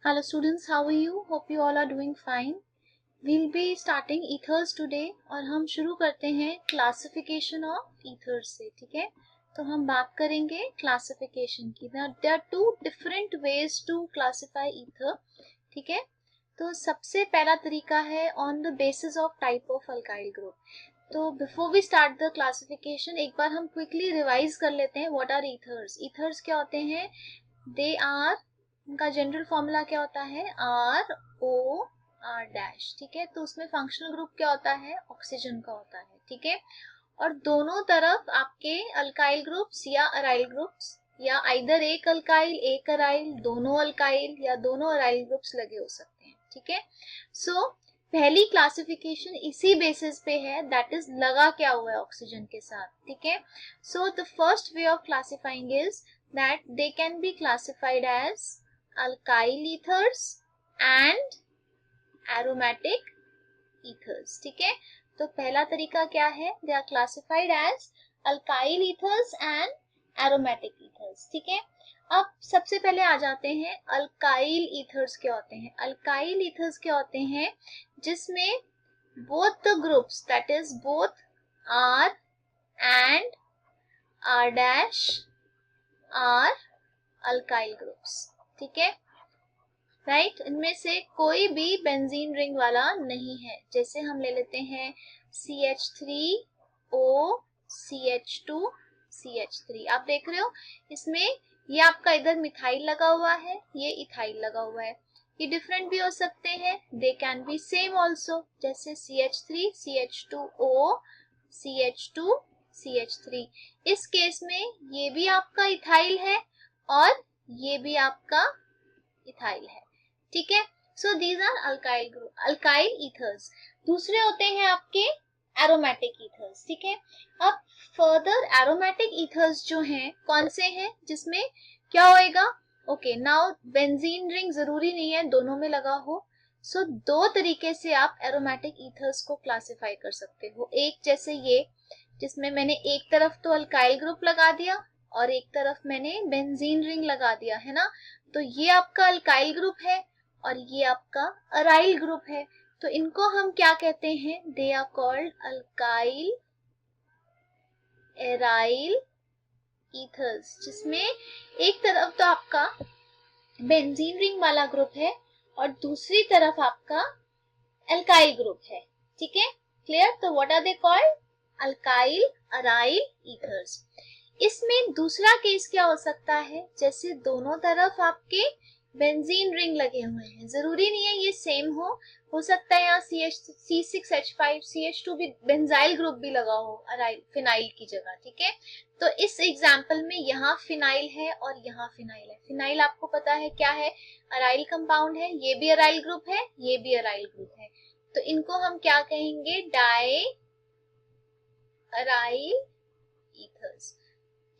Hello students, how are you? Hope you all are doing fine. We'll be starting ethers today और हम शुरू करते हैं classification of ethers से, ठीक है? तो हम बात करेंगे क्लासिफिकेशन की. There are two different ways to classify ether, ठीक है? तो सबसे पहला तरीका है on the basis of type of alkyl group. तो before we start the classification एक बार हम क्विकली रिवाइज कर लेते हैं व्हाट आर ईथर्स. ईथर्स क्या होते हैं? दे आर, उनका जनरल फॉर्मूला क्या होता है? आर ओ आर डैश, ठीक है? तो उसमें फंक्शनल ग्रुप क्या होता है? ऑक्सीजन का होता है, ठीक है? और दोनों तरफ आपके अल्काइल ग्रुप्स या अराइल ग्रुप्स या आइदर एक अल्काइल एक अराइल, दोनों अल्काइल या दोनों अराइल ग्रुप्स लगे हो सकते हैं, ठीक है? सो पहली क्लासिफिकेशन इसी बेसिस पे है, दैट इज लगा क्या हुआ है ऑक्सीजन के साथ, ठीक है? So the first way of classifying is that they can be classified as alkyl ethers and aromatic ethers, ठीक है? तो पहला तरीका क्या है? They are classified as alkyl ethers and aromatic ethers, ठीक है? अब सबसे पहले आ जाते हैं अल्काइल ईथर्स क्या होते हैं. अल्काइल ईथर्स क्या होते हैं? जिसमें both the groups, that is both R and R dash are alkyl groups, ठीक है? राइट, इनमें से कोई भी बेंजीन रिंग वाला नहीं है. जैसे हम ले लेते हैं CH3O CH2 CH3. आप देख रहे हो इसमें ये आपका इधर मिथाइल लगा हुआ है, ये इथाइल लगा हुआ है. ये डिफरेंट भी हो सकते हैं, they can be same also, जैसे CH3 CH2O CH2 CH3. इस केस में ये भी आपका इथाइल है और ये भी आपका इथाइल है, ठीक है? So these are alkyl group, alkyl ethers. दूसरे होते हैं आपके एरोमेटिक ईथर्स, ठीक है? अब फर्दर एरोमेटिक ईथर्स जो हैं कौन से हैं जिसमें क्या होएगा? ओके, नाउ बेंजीन रिंग जरूरी नहीं है दोनों में लगा हो. सो दो तरीके से आप एरोमेटिक ईथर्स को क्लासिफाई कर सकते हो. एक जैसे ये, जिसमें मैंने एक तरफ तो अल्काइल ग्रुप लगा दिया और एक तरफ मैंने बेंजीन रिंग लगा दिया, है ना? तो ये आपका अल्काइल ग्रुप है और ये आपका अराइल ग्रुप है. तो इनको हम क्या कहते हैं? They are called alkyl aryl ethers, जिसमें एक तरफ तो आपका बेंजीन रिंग वाला ग्रुप है और दूसरी तरफ आपका अल्काइल ग्रुप है, ठीक है? क्लियर? तो what are they called? Alkyl aryl ethers. इसमें दूसरा केस क्या हो सकता है? जैसे दोनों तरफ आपके बेंजीन रिंग लगे हुए हैं, जरूरी नहीं है ये सेम हो सकता है यहाँ C6H5 CH2 भी बेंजाइल ग्रुप भी लगा हो अराइल फिनाइल की जगह, ठीक है? तो इस एग्जाम्पल में यहाँ फिनाइल है और यहाँ फिनाइल है. फिनाइल आपको पता है क्या है? अराइल कंपाउंड है. ये भी अराइल ग्रुप है, ये भी अराइल ग्रुप है. तो इनको हम क्या कहेंगे? डाई अराइल ईथर्स,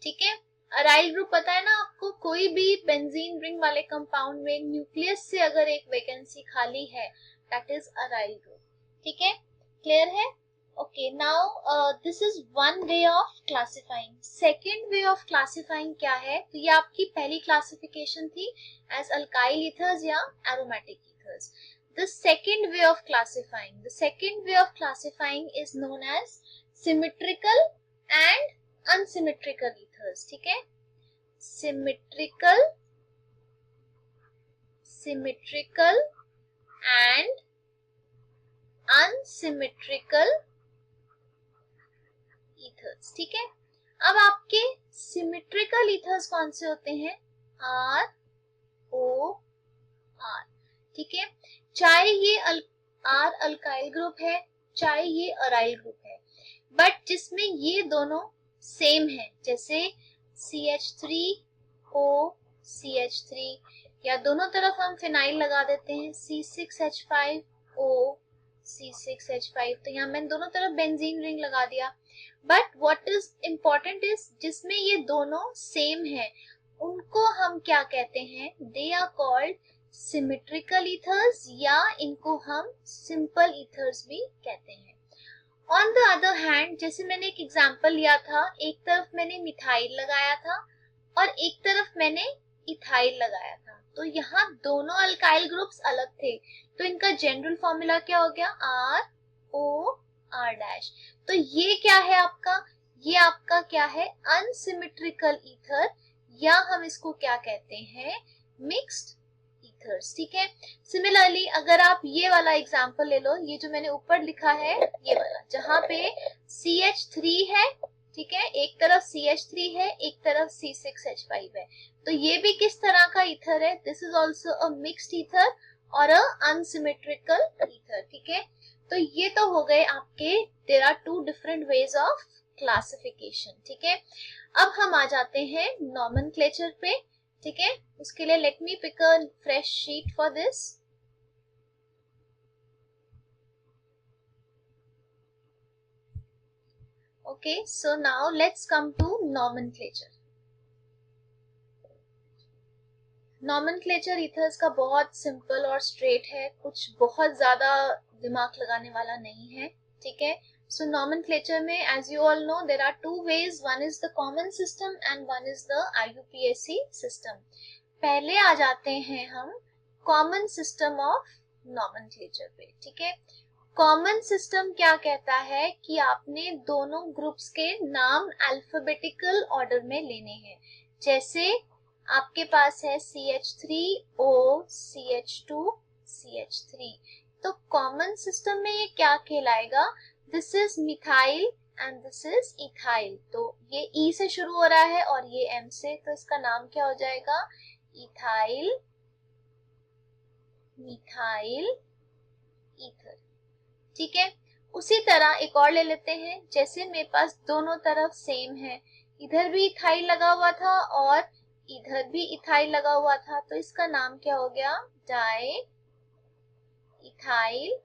ठीक है? अराइल ग्रुप पता है ना आपको, कोई भी बेंजीन रिंग वाले कंपाउंड में न्यूक्लियस से अगर एक वैकेंसी खाली है, दैट इज अराइल ग्रुप, ठीक है? क्लियर है? Okay, now this is one way of classifying. Second way of classifying क्या है? तो ये आपकी पहली क्लासिफिकेशन थी एज अल्काइल ईथर्स या aromatic ethers. The second way of classifying is known as symmetrical and unsymmetrical ethers, ठीक है? symmetrical and unsymmetrical ethers, ठीक है? अब आपके symmetrical ethers कौन से होते हैं? R O R, ठीक है? चाहे ये R अल्काइल ग्रुप है, चाहे ये अराइल ग्रुप है, बट जिसमें ये दोनों सेम है, जैसे CH3O CH3, या दोनों तरफ हम फिनाइल लगा देते हैं C6H5O C6H5. तो यहाँ मैंने दोनों तरफ बेंजीन रिंग लगा दिया. But what is important is जिसमें ये दोनों सेम है, उनको हम क्या कहते हैं? They are called symmetrical ethers, या इनको हम सिंपल ईथर्स भी कहते हैं. ऑन द अदर हैंड, जैसे मैंने एक एग्जांपल लिया था, एक तरफ मैंने मिथाइल लगाया था और एक तरफ मैंने इथाइल लगाया था. तो यहाँ दोनों अल्काइल ग्रुप्स अलग थे, तो इनका जनरल फॉर्मूला क्या हो गया, ROR-। तो ये क्या है आपका, ये आपका क्या है, अनसिमेट्रिकल ईथर, या हम इसको क्या कहते हैं, मिक्स्ड ईथर्स। ठीक है, सिमिलरली अगर आप ये वाला एग्जांपल ले लो, ये जो मैंने ऊपर लिखा है ये वाला, जहां पे CH3 है, ठीक है, एक तरफ CH3 है, एक तरफ C6H5 है, तो ये भी किस तरह का ईथर है, this is also a mixed ether और अ अनसिमेट्रिकल ईथर। ठीक है, तो ये तो हो गए आपके, there are two different ways of classification. ठीक है, अब हम आ जाते हैं नॉमेनक्लेचर पे। ठीक है, उसके लिए let me pick a fresh sheet for this. Okay, so now let's come to nomenclature. Nomenclature ethers का बहुत सिंपल और स्ट्रेट है, कुछ बहुत ज्यादा दिमाग लगाने वाला नहीं है। ठीक है, सो नॉमेनक्लेचर में as you all know there are two ways, one is the common system and one is the IUPAC system. पहले आ जाते हैं हम कॉमन सिस्टम ऑफ नॉमेनक्लेचर पे। ठीक है, कॉमन सिस्टम क्या कहता है कि आपने दोनों ग्रुप्स के नाम अल्फाबेटिकल ऑर्डर में लेने हैं। जैसे आपके पास है CH3O CH2 CH3, तो कॉमन सिस्टम में ये क्या कहलाएगा, this is methyl and this is ethyl. तो ये E से शुरू हो रहा है और ये M से, तो इसका नाम क्या हो जाएगा, इथाइल मिथाइल ईथर। ठीक है, उसी तरह एक और ले लेते हैं, जैसे मेरे पास दोनों तरफ सेम है, इधर भी इथाइल लगा हुआ था और इधर भी इथाइल लगा हुआ था, तो इसका नाम क्या हो गया, डाई इथाइल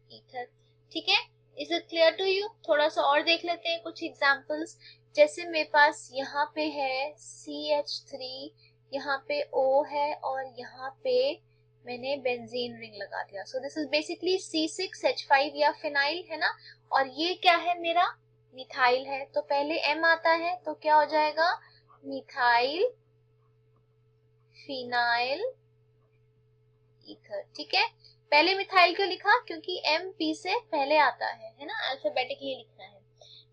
ईथर। ठीक है, is it clear to you? थोड़ा सा और देख लेते हैं कुछ एग्जांपल्स। जैसे मेरे पास यहाँ पे है CH3, यहाँ पे O है और यहाँ पे मैंने बेंजीन रिंग लगा दिया, so this is basically C6H5 या फिनाइल है ना, और ये क्या है मेरा, मिथाइल है, तो पहले M आता है, तो क्या हो जाएगा, मिथाइल फिनाइल ईथर। ठीक है, पहले मिथाइल क्यों लिखा, क्योंकि M P से पहले आता है ना, अल्फाबेटिकली लिखना है।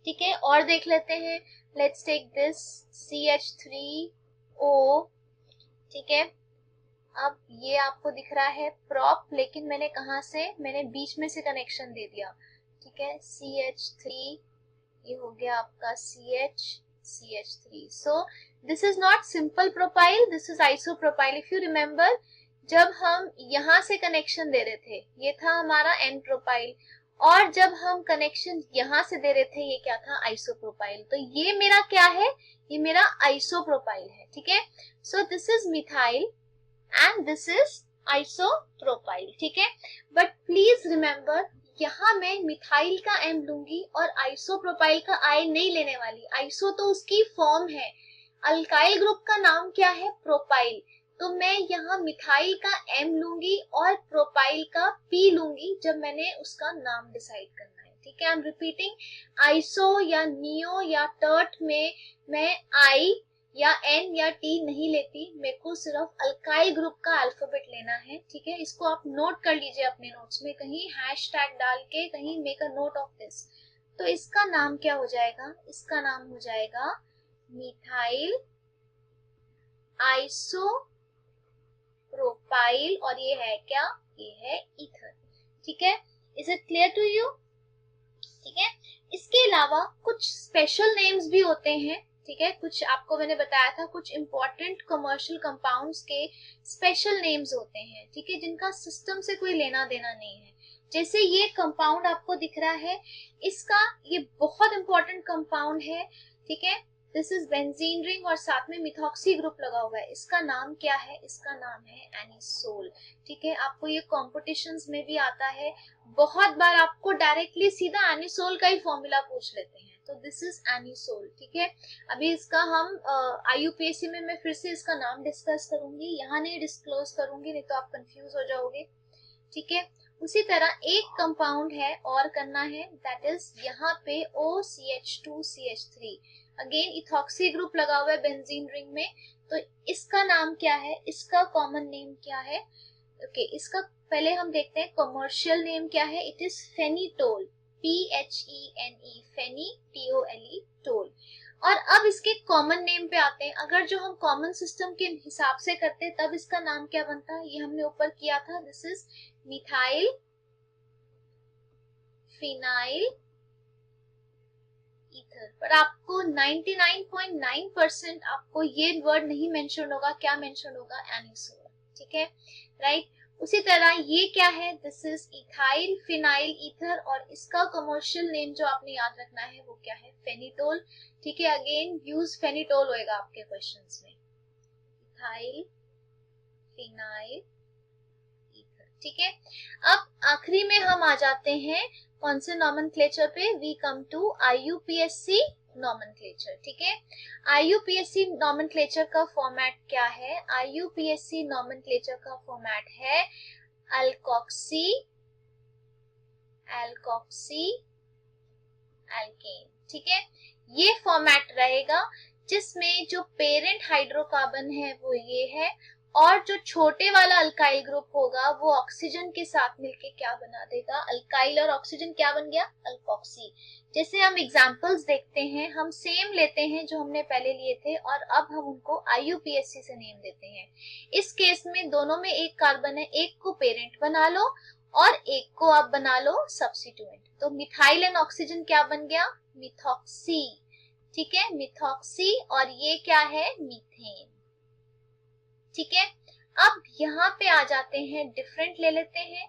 ठीक है, और देख लेते हैं, लेट्स टेक दिस CH3O। ठीक है, अब ये आपको दिख रहा है प्रॉप, लेकिन मैंने कहा से, मैंने बीच में से कनेक्शन दे दिया। ठीक है, CH3, ये हो गया आपका CH3। So this is not simple propyl, this is isopropyl. If you remember, जब हम यहाँ से कनेक्शन दे रहे थे ये था हमारा एन प्रोपाइल, और जब हम कनेक्शन यहाँ से दे रहे थे ये क्या था, आइसोप्रोपाइल। तो ये मेरा क्या है, ये मेरा आइसोप्रोपाइल है। ठीक है, so this is methyl and this is isopropyl. ठीक है, बट प्लीज रिमेम्बर, यहाँ मैं मिथाइल का M लूंगी और आइसोप्रोपाइल का I नहीं लेने वाली। आइसो तो उसकी फॉर्म है, अल्काइल ग्रुप का नाम क्या है, प्रोपाइल, तो मैं यहाँ मिथाइल का M लूंगी और प्रोपाइल का P लूंगी जब मैंने उसका नाम डिसाइड करना है। ठीक है, आई एम रिपीटिंग, आइसो या नियो या टर्ट में मैं I या N या T नहीं लेती, मेरे को सिर्फ अल्काइल ग्रुप का अल्फाबेट लेना है। ठीक है, इसको आप नोट कर लीजिए अपने नोट्स में, कहीं हैशटैग डाल के कहीं make a note of this. तो इसका नाम क्या हो जाएगा, इसका नाम हो जाएगा मिथाइल आइसो प्रोपाइल, और ये है क्या, ये है ईथर। ठीक है, is it clear to you? ठीक है, इसके अलावा कुछ स्पेशल नेम्स भी होते हैं। ठीक है, कुछ आपको मैंने बताया था, कुछ इंपॉर्टेंट कमर्शियल कंपाउंड्स के स्पेशल नेम्स होते हैं। ठीक है, जिनका सिस्टम से कोई लेना देना नहीं है। जैसे ये कंपाउंड आपको दिख रहा है, इसका ये बहुत इंपॉर्टेंट कंपाउंड है। ठीक है, दिस इज बेंजीन रिंग और साथ में मिथॉक्सी ग्रुप लगा हुआ है, इसका नाम क्या है, इसका नाम है एनिसोल। ठीक है, आपको ये कॉम्पिटिशन्स में भी आता है, बहुत बार आपको डायरेक्टली सीधा एनिसोल का ही फॉर्मूला पूछ लेते हैं, तो दिस इज एनिसोल। ठीक है, अभी इसका हम IUPAC में मैं फिर से इसका नाम डिस्कस करूंगी, यहाँ नहीं डिस्क्लोज करूंगी, नहीं तो आप कंफ्यूज हो जाओगे। ठीक है, उसी तरह एक कंपाउंड है और करना है, दैट इज यहाँ पे OCH2CH3। अगेन इथॉक्सी ग्रुप लगा हुआ है बेंजीन रिंग में, तो इसका नाम क्या है, इसका कॉमन नेम क्या है? ओके, इसका पहले हम देखते हैं कमर्शियल नेम क्या है। It is phenetole, PHENE, phene, TOLE, tole. और अब इसके कॉमन नेम पे आते हैं। अगर जो हम कॉमन सिस्टम के हिसाब से करते हैं तब इसका नाम क्या बनता है, ये हमने ऊपर किया था, this is methyl phenyl ether. पर आपको 99.9% आपको ये वर्ड नहीं मेंशन होगा, क्या मेंशन होगा, एनिसोल, ठीक है, राइट। उसी तरह ये क्या है, this is ethyl phenyl ether, और इसका कमर्शियल नेम जो आपने याद रखना है वो क्या है, फेनिटोल, ठीक है। अगेन यूज फेनिटोल होएगा आपके क्वेश्चंस में, इथाइल फिनाइल ईथर, ठीक है। अब आखिरी में हम आ जाते हैं कौन से नॉमेनक्लेचर पे, we come to IUPAC nomenclature, ठीक है। IUPAC नॉमेनक्लेचर का फॉर्मेट क्या है, IUPAC नॉमेनक्लेचर का फॉर्मेट है अल्कोक्सी एल्कोक्सी एल्केन, ठीक है। ये फॉर्मेट रहेगा जिसमें जो पेरेंट हाइड्रोकार्बन है वो ये है, और जो छोटे वाला अल्काइल ग्रुप होगा वो ऑक्सीजन के साथ मिलके क्या बना देगा, अल्काइल और ऑक्सीजन क्या बन गया, अल्कोक्सी। जैसे हम एग्जांपल्स देखते हैं, हम सेम लेते हैं जो हमने पहले लिए थे और अब हम उनको IUPAC से नेम देते हैं। इस केस में दोनों में एक कार्बन है, एक को पेरेंट बना लो और एक को आप बना लो सब्स्टिट्यूएंट। तो मिथाइल एंड ऑक्सीजन क्या बन गया, मिथॉक्सी, ठीक है, मिथॉक्सी, और ये क्या है, मीथेन, ठीक है। अब यहाँ पे आ जाते हैं, डिफरेंट ले लेते हैं,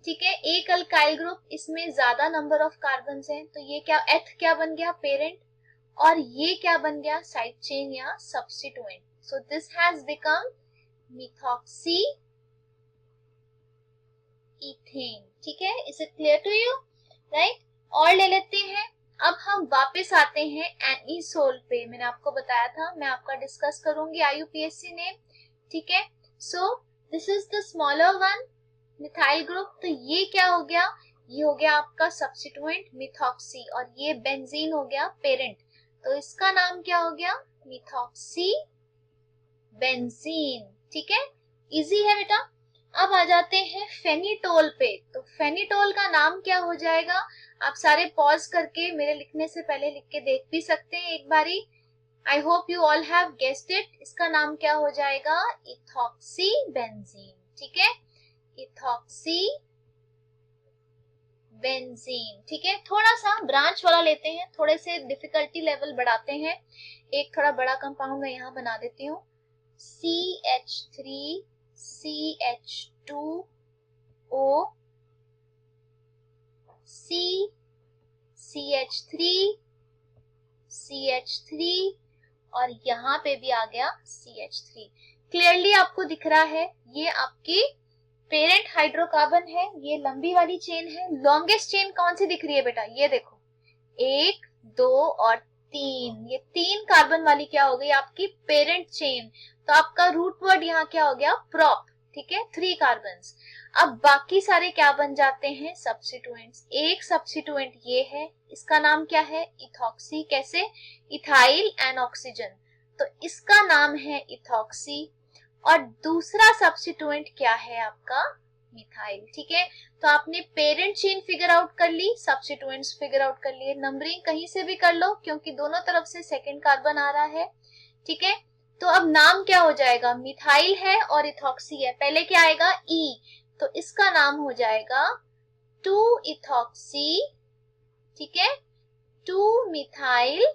ठीक है। एक अल्काइल ग्रुप, इसमें ज्यादा नंबर ऑफ कार्बन हैं, तो ये क्या, एथ क्या बन गया, पेरेंट, और ये क्या बन गया, साइड चेन या substituent. So this has become methoxy ethane, ठीक है। Is it clear to you, right. और ले लेते हैं। अब हम वापस आते हैं एनिसोल पे, मैंने आपको बताया था मैं आपका डिस्कस करूंगी IUPAC नेम, ठीक है। So this is the smaller one methyl group, तो ये क्या हो गया, ये हो गया आपका सब्स्टिट्यूएंट मिथॉक्सी, और ये बेंजीन हो गया पेरेंट, तो इसका नाम क्या हो गया, मिथॉक्सी बेंजीन, ठीक है। इजी है बेटा। अब आ जाते हैं फेनिटोल पे, तो फेनिटोल का नाम क्या हो जाएगा, आप सारे पॉज करके मेरे लिखने से पहले लिख के देख भी सकते हैं एक बारी। I hope you all have guessed it, इसका नाम क्या हो जाएगा, इथॉक्सी बेंजीन, ठीक है, इथॉक्सी बेंजीन, ठीक है। थोड़ा सा ब्रांच वाला लेते हैं, थोड़े से डिफिकल्टी लेवल बढ़ाते हैं, एक थोड़ा बड़ा कंपाउंड मैं यहाँ बना देती हूँ, CH3 CH2O C CH3 CH3, और यहाँ पे भी आ गया CH3। क्लियरली आपको दिख रहा है, ये आपकी पेरेंट हाइड्रोकार्बन है, ये लंबी वाली चेन है। लॉन्गेस्ट चेन कौन सी दिख रही है बेटा, ये देखो, 1 2 और 3, ये 3 कार्बन वाली क्या हो गई आपकी पेरेंट चेन। तो आपका रूट वर्ड यहाँ क्या हो गया, प्रोप, ठीक है, 3 कार्बन्स। अब बाकी सारे क्या बन जाते हैं, सब्स्टिट्यूएंट्स। एक सब्स्टिट्यूएंट ये है, इसका नाम क्या है, इथॉक्सी, कैसे, इथाइल एंड ऑक्सीजन, तो इसका नाम है इथॉक्सी। और दूसरा सब्स्टिट्यूएंट क्या है आपका, मिथाइल, ठीक है। तो आपने पेरेंट चेन फिगर आउट कर ली, सब्स्टिट्यूएंट्स फिगर आउट कर लिए, नंबरिंग कहीं से भी कर लो क्योंकि दोनों तरफ से सेकंड कार्बन आ रहा है, ठीक है। तो अब नाम क्या हो जाएगा, मिथाइल है और इथॉक्सी है, पहले क्या आएगा, ई, तो इसका नाम हो जाएगा 2 इथॉक्सी, ठीक है, 2 मिथाइल,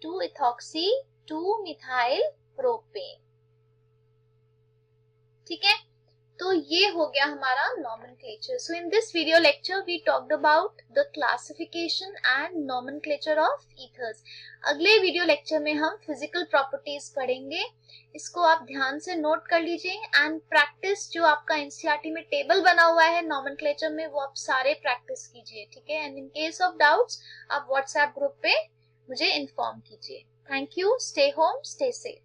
2 इथॉक्सी 2 मिथाइल प्रोपेन, ठीक है। तो ये हो गया हमारा nomenclature. So in this video lecture we talked about the classification and nomenclature of ethers. अगले वीडियो लेक्चर में हम फिजिकल प्रॉपर्टीज पढ़ेंगे, इसको आप ध्यान से नोट कर लीजिए एंड प्रैक्टिस, जो आपका एनसीईआरटी में टेबल बना हुआ है नॉमेनक्लेचर में वो आप सारे प्रैक्टिस कीजिए, ठीक है। And in case of doubts आप व्हाट्सएप ग्रुप पे मुझे इन्फॉर्म कीजिए। Thank you, stay home, stay safe.